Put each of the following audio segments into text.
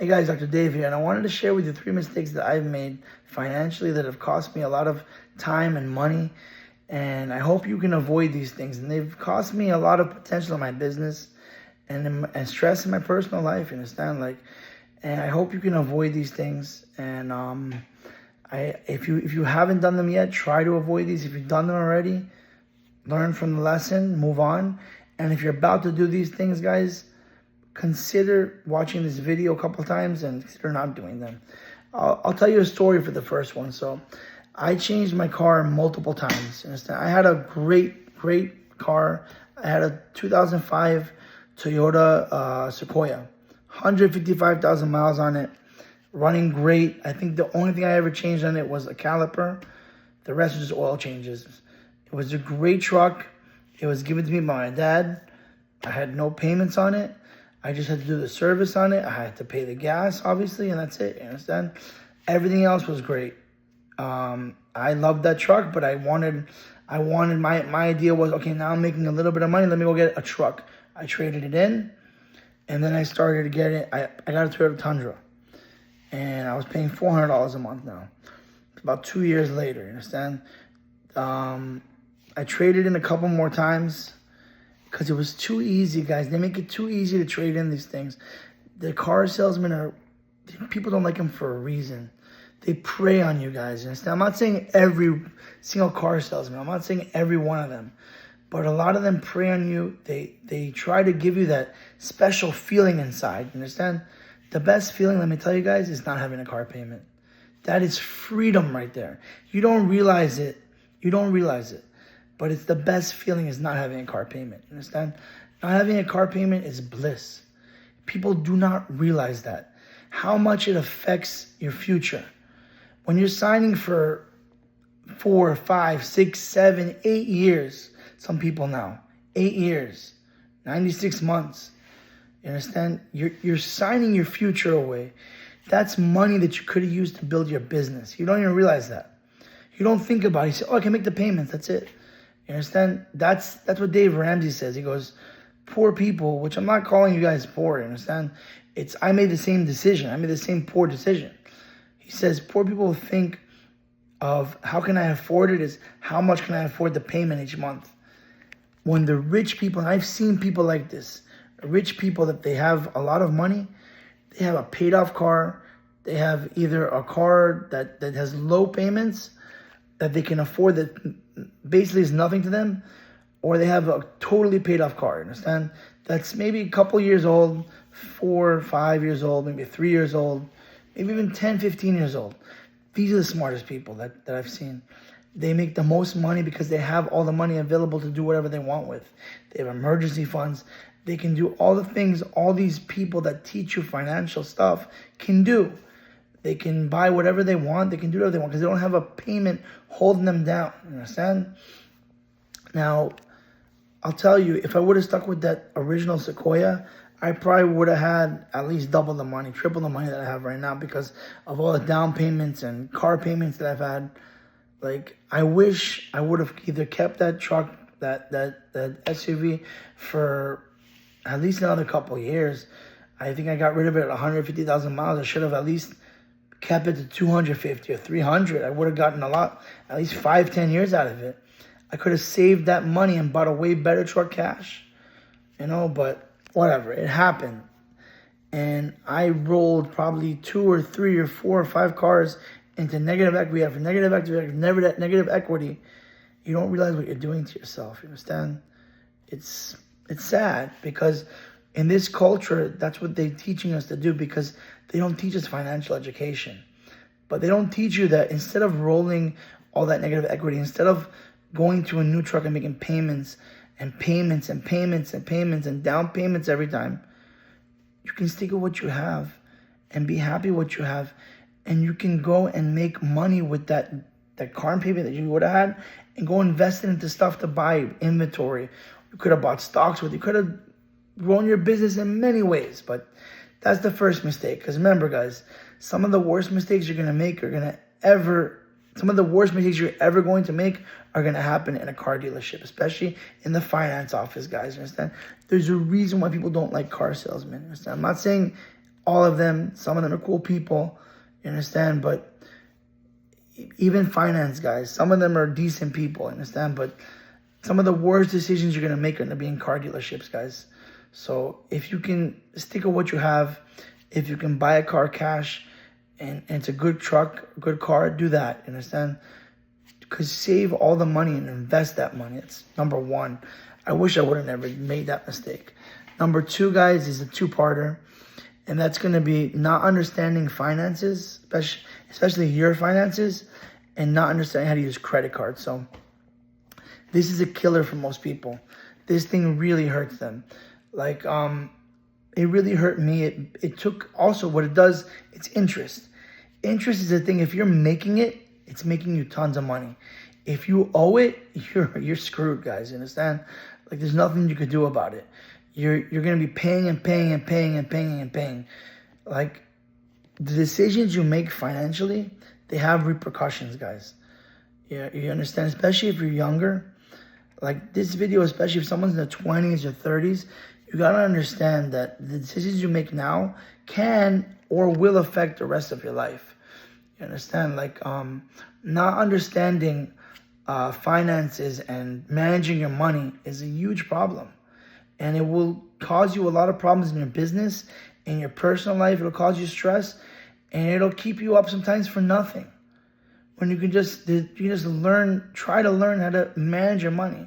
Hey guys, Dr. Dave here, and I wanted to share with you 3 mistakes that I've made financially that have cost me a lot of time and money, and I hope you can avoid these things. And they've cost me a lot of potential in my business and stress in my personal life, you understand? And I hope you can avoid these things. And if you haven't done them yet, try to avoid these. If you've done them already, learn from the lesson, move on. And if you're about to do these things, guys, consider watching this video a couple times and consider not doing them. I'll tell you a story for the first one. So I changed my car multiple times. Understand? I had a great car. I had a 2005 Toyota Sequoia, 155,000 miles on it, running great. I think the only thing I ever changed on it was a caliper. The rest was just oil changes. It was a great truck. It was given to me by my dad. I had no payments on it. I just had to do the service on it. I had to pay the gas, obviously, and that's it. You understand? Everything else was great. I loved that truck, but I wanted my idea was, okay, now I'm making a little bit of money. Let me go get a truck. I traded it in, and then I started to get it. I got a Toyota Tundra, and I was paying $400 a month now. About 2 years later, you understand? I traded in a couple more times, because it was too easy, guys. They make it too easy to trade in these things. The car salesmen people don't like them for a reason. They prey on you guys. You understand? I'm not saying every single car salesman. I'm not saying every one of them. But a lot of them prey on you. They try to give you that special feeling inside. You understand? The best feeling, let me tell you guys, is not having a car payment. That is freedom right there. You don't realize it. But it's the best feeling is not having a car payment. Understand? Not having a car payment is bliss. People do not realize that. How much it affects your future. When you're signing for 4, 5, 6, 7, 8 years, some people now, 8 years, 96 months. You understand? You're signing your future away. That's money that you could have used to build your business. You don't even realize that. You don't think about it. You say, oh, I can make the payments. That's it. You understand? That's what Dave Ramsey says. He goes, poor people, which I'm not calling you guys poor, you understand? I made the same decision. I made the same poor decision. He says, poor people think of how can I afford it is how much can I afford the payment each month. When the rich people, and I've seen people like this, rich people that they have a lot of money, they have a paid off car, they have either a car that has low payments that they can afford that basically is nothing to them, or they have a totally paid off car, understand? That's maybe a couple years old, 4 or 5 years old, maybe 3 years old, maybe even 10, 15 years old. These are the smartest people that I've seen. They make the most money because they have all the money available to do whatever they want with. They have emergency funds. They can do all the things all these people that teach you financial stuff can do. They can buy whatever they want. They can do whatever they want because they don't have a payment holding them down. You understand? Now, I'll tell you, if I would have stuck with that original Sequoia, I probably would have had at least double the money, triple the money that I have right now because of all the down payments and car payments that I've had. I wish I would have either kept that truck, that SUV for at least another couple of years. I think I got rid of it at 150,000 miles. I should have at least kept it to 250 or 300. I would have gotten at least 5-10 years out of it. I could have saved that money and bought a way better truck cash, but whatever, it happened. And I rolled probably 2 or 3 or 4 or 5 cars into negative equity after negative equity, negative equity. You don't realize what you're doing to yourself, you understand? It's sad because in this culture, that's what they're teaching us to do because they don't teach us financial education. But they don't teach you that instead of rolling all that negative equity, instead of going to a new truck and making payments and payments and payments and payments and down payments every time, you can stick with what you have and be happy with what you have. And you can go and make money with that car payment that you would have had and go invest it into stuff to buy inventory. You could have bought stocks with. You could have grown your business in many ways, but that's the first mistake. Because remember, guys, some of the worst mistakes you're going to make some of the worst mistakes you're ever going to make are going to happen in a car dealership, especially in the finance office, guys. You understand? There's a reason why people don't like car salesmen. You understand? I'm not saying all of them. Some of them are cool people, you understand? But even finance guys, some of them are decent people, you understand? But some of the worst decisions you're going to make are going to be in car dealerships, guys. So if you can stick with what you have, if you can buy a car cash and it's a good truck, a good car, do that, you understand? Because save all the money and invest that money. It's number one. I wish I would have never made that mistake. Number two, guys, is a two-parter. And that's going to be not understanding finances, especially your finances, and not understanding how to use credit cards. So this is a killer for most people. This thing really hurts them. Like, it really hurt me. It took also what it does, it's interest. Interest is a thing. If you're making it, it's making you tons of money. If you owe it, you're screwed, guys. You understand? Like, there's nothing you could do about it. You're gonna be paying and paying and paying and paying and paying. Like, the decisions you make financially, they have repercussions, guys. You understand? Especially if you're younger. Like this video, especially if someone's in their 20s or 30s, you gotta understand that the decisions you make now can or will affect the rest of your life. You understand? Like, not understanding finances and managing your money is a huge problem. And it will cause you a lot of problems in your business, in your personal life. It'll cause you stress, and it'll keep you up sometimes for nothing. When you can just try to learn how to manage your money,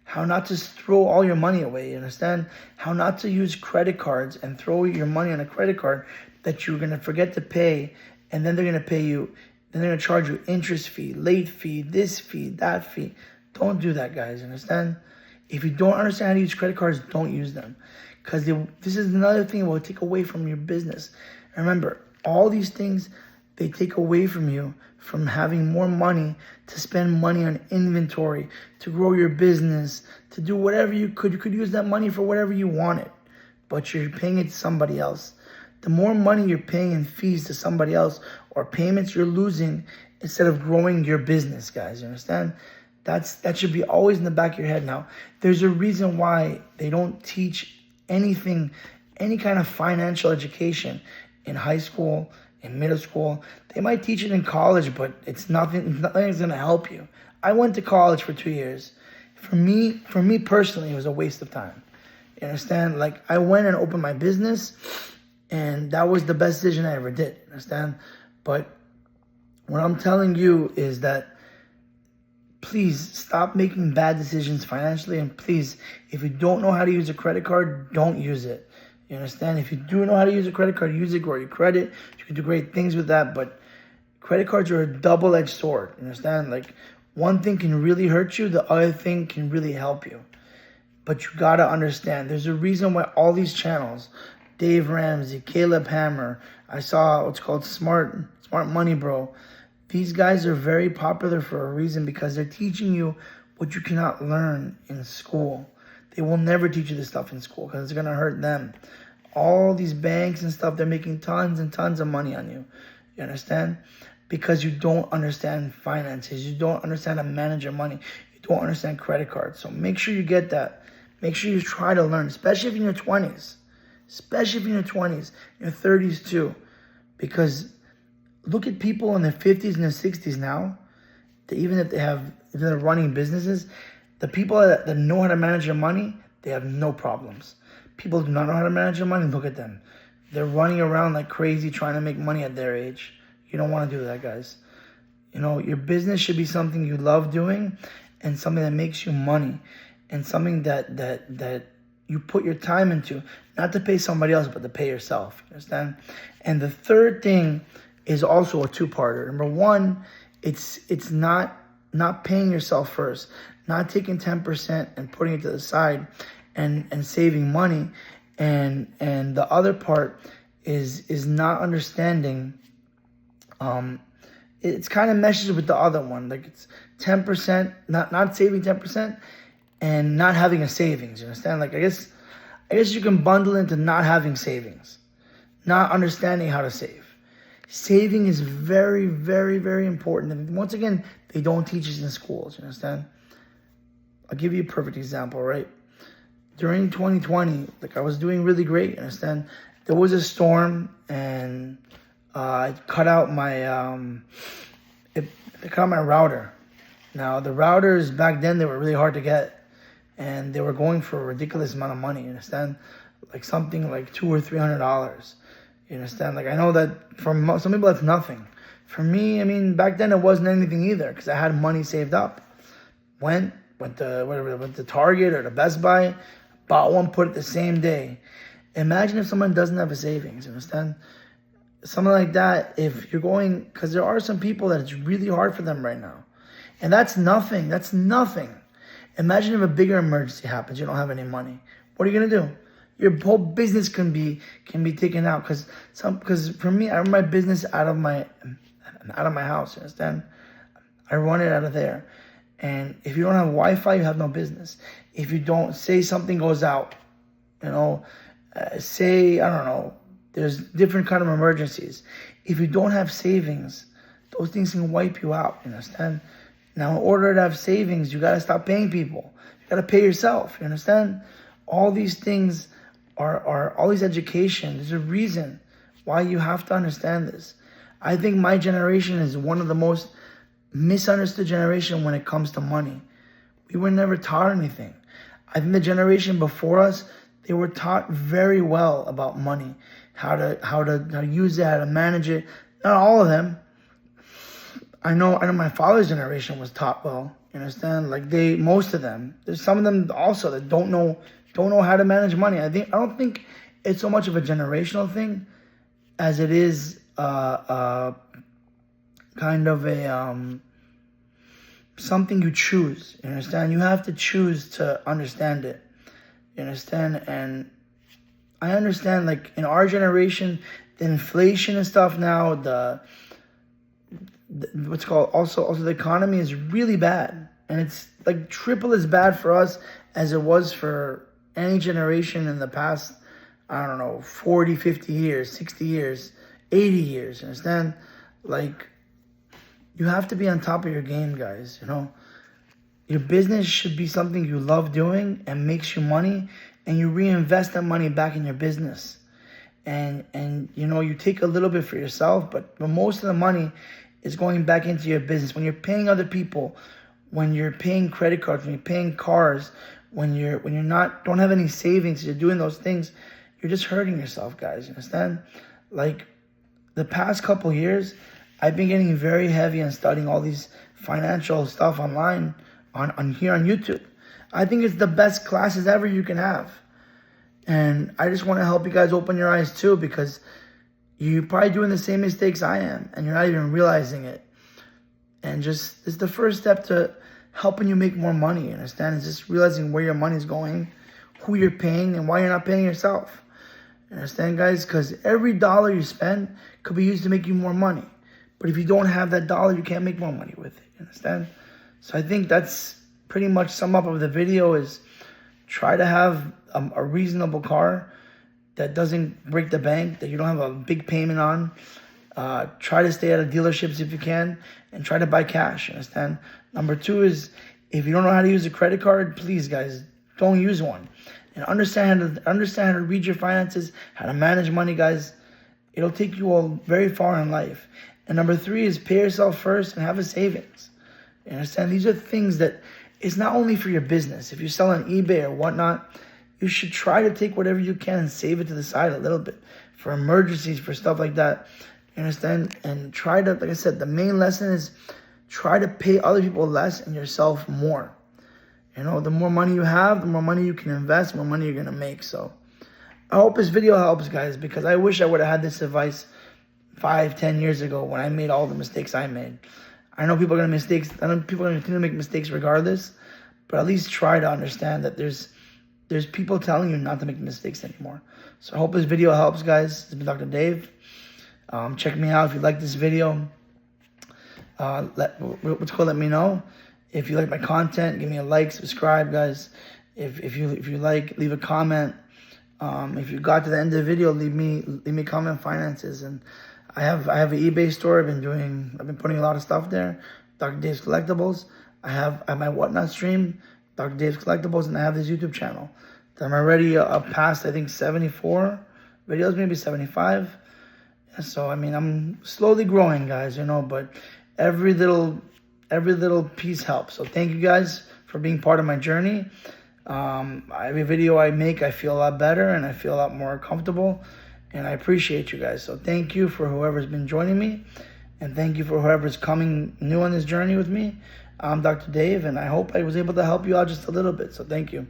how not to throw all your money away. You understand? How not to use credit cards and throw your money on a credit card that you're gonna forget to pay, and then they're gonna pay you. Then they're gonna charge you interest fee, late fee, this fee, that fee. Don't do that, guys. You understand? If you don't understand how to use credit cards, don't use them. Because this is another thing that will take away from your business. And remember, all these things, they take away from you from having more money to spend money on inventory, to grow your business, to do whatever you could. You could use that money for whatever you wanted, but you're paying it to somebody else. The more money you're paying in fees to somebody else or payments you're losing instead of growing your business, guys. You understand? That should be always in the back of your head now. There's a reason why they don't teach anything, any kind of financial education in high school, in middle school. They might teach it in college, but nothing's going to help you. I went to college for 2 years. For me personally, it was a waste of time. You understand? Like, I went and opened my business, and that was the best decision I ever did. You understand? But what I'm telling you is that please stop making bad decisions financially, and please, if you don't know how to use a credit card, don't use it. You understand? If you do know how to use a credit card, use it, grow your credit. You can do great things with that, but credit cards are a double-edged sword. You understand? Like, one thing can really hurt you, the other thing can really help you. But you gotta understand, there's a reason why all these channels, Dave Ramsey, Caleb Hammer, I saw what's called Smart Money Bro. These guys are very popular for a reason, because they're teaching you what you cannot learn in school. They will never teach you this stuff in school because it's going to hurt them. All these banks and stuff, they're making tons and tons of money on you. You understand? Because you don't understand finances. You don't understand how to manage your money. You don't understand credit cards. So make sure you get that. Make sure you try to learn, especially if you're in your 20s. Especially if you're in your 20s, your 30s too. Because look at people in their 50s and their 60s now, that even if they're running businesses, the people that know how to manage their money, they have no problems. People who do not know how to manage their money, look at them. They're running around like crazy trying to make money at their age. You don't want to do that, guys. You know, your business should be something you love doing and something that makes you money and something that you put your time into, not to pay somebody else, but to pay yourself. You understand? And the third thing is also a two-parter. Number one, it's not paying yourself first, not taking 10% and putting it to the side and saving money. And the other part is not understanding. It's kind of meshes with the other one. Like, it's 10%, not saving 10% and not having a savings. You understand? Like, I guess you can bundle into not having savings, not understanding how to save. Saving is very, very, very important. And once again, they don't teach us in schools, you understand? I'll give you a perfect example, right? During 2020, like, I was doing really great, you understand? there was a storm, and it cut out my it cut out my router. Now the routers back then, they were really hard to get, and they were going for a ridiculous amount of money. You understand? Like something like $200 or $300. You understand? Like I know that for some people that's nothing. For me, I mean, back then it wasn't anything either because I had money saved up. Went to Target or to Best Buy, bought one, put it the same day. Imagine if someone doesn't have a savings. You understand? Something like that. If you're going, because there are some people that it's really hard for them right now. And that's nothing. That's nothing. Imagine if a bigger emergency happens. You don't have any money. What are you gonna do? Your whole business can be taken out. Because for me, I run my business out of my house. You understand? I run it out of there. And if you don't have Wi-Fi, you have no business. If you don't, say something goes out, you know, say I don't know, there's different kind of emergencies. If you don't have savings, those things can wipe you out. You understand? Now, in order to have savings, you got to stop paying people. You got to pay yourself. You understand? All these things are all these education. There's a reason why you have to understand this. I think my generation is one of the most misunderstood generation when it comes to money. We were never taught anything. I think the generation before us, they were taught very well about money, how to use it, how to manage it. Not all of them. I know my father's generation was taught well. You understand? Like most of them. There's some of them also that don't know how to manage money. I don't think it's so much of a generational thing as it is kind of a something you choose. You understand? You have to choose to understand it. You understand? And I understand, like in our generation, the inflation and stuff now, the what's called also the economy is really bad, and it's like triple as bad for us as it was for any generation in the past, I don't know, 40, 50 years, 60 years, 80 years. You understand? Like, you have to be on top of your game, guys. You know, your business should be something you love doing and makes you money, and you reinvest that money back in your business. And you know, you take a little bit for yourself, but most of the money is going back into your business. When you're paying other people, when you're paying credit cards, when you're paying cars, when you're don't have any savings, you're doing those things, you're just hurting yourself, guys. You understand? Like the past couple years, I've been getting very heavy on studying all these financial stuff online on here on YouTube. I think it's the best classes ever you can have. And I just want to help you guys open your eyes too, because you're probably doing the same mistakes I am, and you're not even realizing it. And just, it's the first step to helping you make more money, you understand? It's just realizing where your money's going, who you're paying, and why you're not paying yourself. You understand, guys? Because every dollar you spend could be used to make you more money. But if you don't have that dollar, you can't make more money with it, you understand? So I think that's pretty much sum up of the video is try to have a reasonable car that doesn't break the bank, that you don't have a big payment on. Try to stay out of dealerships if you can, and try to buy cash, you understand? Number two is, if you don't know how to use a credit card, please, guys, don't use one. And understand how to read your finances, how to manage money, guys. It'll take you all very far in life. And number three is pay yourself first and have a savings. You understand? These are things that it's not only for your business. If you sell on eBay or whatnot, you should try to take whatever you can and save it to the side a little bit for emergencies, for stuff like that. You understand? And try to, like I said, the main lesson is try to pay other people less and yourself more. You know, the more money you have, the more money you can invest, the more money you're going to make. So I hope this video helps, guys, because I wish I would have had this advice 5-10 years ago when I made all the mistakes I made. I know people are going to continue to make mistakes regardless, but at least try to understand that there's people telling you not to make mistakes anymore. So I hope this video helps, guys. This has been Dr. Dave. Check me out if you like this video. Let me know. If you like my content, give me a like, subscribe, guys. If you like, leave a comment. If you got to the end of the video, leave me comment finances. And I have an eBay store. I've been putting a lot of stuff there. Dr. Dave's Collectibles. I have my Whatnot stream, Dr. Dave's Collectibles, and I have this YouTube channel. I'm already past, I think, 74 videos, maybe 75. So I mean, I'm slowly growing, guys, but every little piece helps. So thank you guys for being part of my journey. Every video I make, I feel a lot better and I feel a lot more comfortable, and I appreciate you guys. So thank you for whoever's been joining me, and thank you for whoever's coming new on this journey with me. I'm Dr. Dave, and I hope I was able to help you out just a little bit. So thank you.